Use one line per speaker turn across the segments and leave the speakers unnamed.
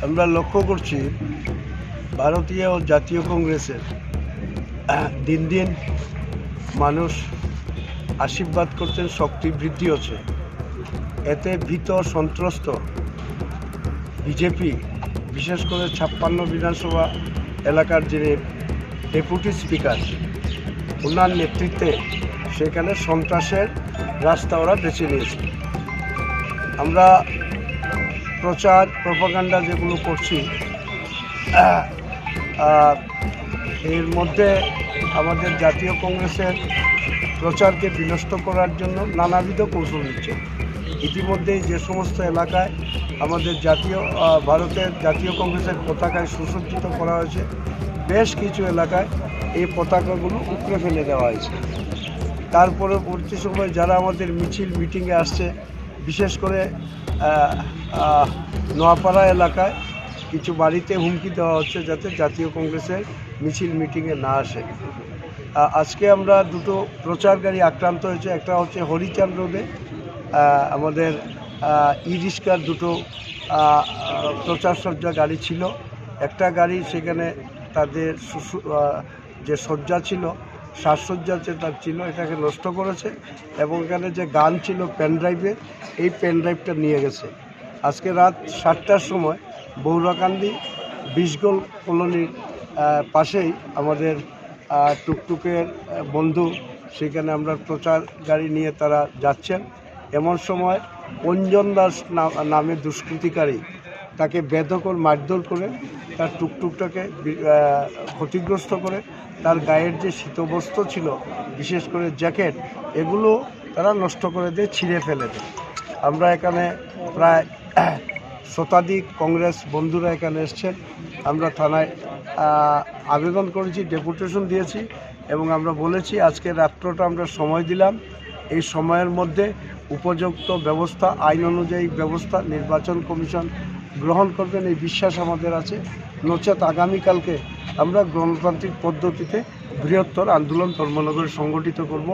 আমরা লক্ষ্য করছি ভারতীয় জাতীয় কংগ্রেসের দিন দিন মানুষ আশীর্বাদ করছেন, শক্তি বৃদ্ধি হচ্ছে। এতে ভীত সন্ত্রস্ত বিজেপি, বিশেষ করে 56 বিধানসভা এলাকার যিনি ডেপুটি স্পিকার, ওনার নেতৃত্বে সেখানে সন্ত্রাসের রাস্তা ওরা বেছে নিয়েছে। আমরা প্রচার প্রপাগান্ডা যেগুলো করছি, এর মধ্যে আমাদের জাতীয় কংগ্রেসের প্রচারকে বিনষ্ট করার জন্য নানাবিধ কৌশল নিচ্ছে। ইতিমধ্যেই যে সমস্ত এলাকায় আমাদের ভারতের জাতীয় কংগ্রেসের পতাকায় সুসজ্জিত করা হয়েছে, বেশ কিছু এলাকায় এই পতাকাগুলো উপড়ে ফেলে দেওয়া হয়েছে। তার পরবর্তী সময় যারা আমাদের মিছিল মিটিংয়ে আসছে, বিশেষ করে নোয়াপাড়া এলাকায় কিছু বাড়িতে হুমকি দেওয়া হচ্ছে যাতে জাতীয় কংগ্রেসের মিছিল মিটিংয়ে না আসে। আজকে আমরা দুটো প্রচার গাড়ি আক্রান্ত হয়েছে। একটা হচ্ছে হরিচাঁদ রোডে আমাদের ই রিক্সার দুটো প্রচার সজ্জা গাড়ি ছিল। একটা গাড়ি সেখানে তাদের যে সজ্জা ছিল, সাজসজ্জা তার ছিল, এটাকে নষ্ট করেছে এবং এখানে যে গান ছিল পেনড্রাইভে, এই পেনড্রাইভটা নিয়ে গেছে। আজকে রাত 7টার সময় বৌরাকান্দি 20 গোল কলোনির পাশেই আমাদের টুকটুকের বন্ধু, সেখানে আমরা প্রচার গাড়ি নিয়ে তারা যাচ্ছেন। এমন সময় অঞ্জন দাস নামে দুষ্কৃতিকারী তাকে বেদখল মারধর করে তার টুকটুকটাকে ক্ষতিগ্রস্ত করে তার গায়ের যে শীতবস্ত্র ছিল, বিশেষ করে জ্যাকেট, এগুলো তারা নষ্ট করে দিয়ে ছিঁড়ে ফেলে দেয়। আমরা এখানে প্রায় শতাধিক কংগ্রেস বন্ধুরা এখানে এসছেন। আমরা থানায় আবেদন করেছি, ডেপুটেশন দিয়েছি এবং আমরা বলেছি আজকে রাত্রটা আমরা সময় দিলাম। এই সময়ের মধ্যে উপযুক্ত ব্যবস্থা, আইন অনুযায়ী ব্যবস্থা নির্বাচন কমিশন গ্রহণ করবেন, এই বিশ্বাস আমাদের আছে। নচেত আগামীকালকে আমরা গণতান্ত্রিক পদ্ধতিতে বৃহত্তর আন্দোলন ধর্মনগরে সংগঠিত করব।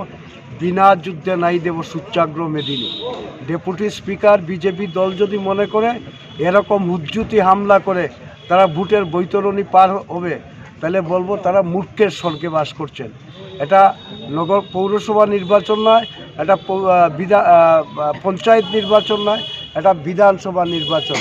বিনা যুদ্ধে নাই দেব সূচ্যাগ্র মেদিনী। ডেপুটি স্পিকার বিজেপি দল যদি মনে করে এরকম হুজ্জুতি হামলা করে তারা ভোটের বৈতরণী পার হবে, তাহলে বলবো তারা মূর্খের স্বর্গে বাস করছেন। এটা পৌরসভা নির্বাচন নয়, এটা পঞ্চায়েত নির্বাচন নয়, এটা বিধানসভা নির্বাচন।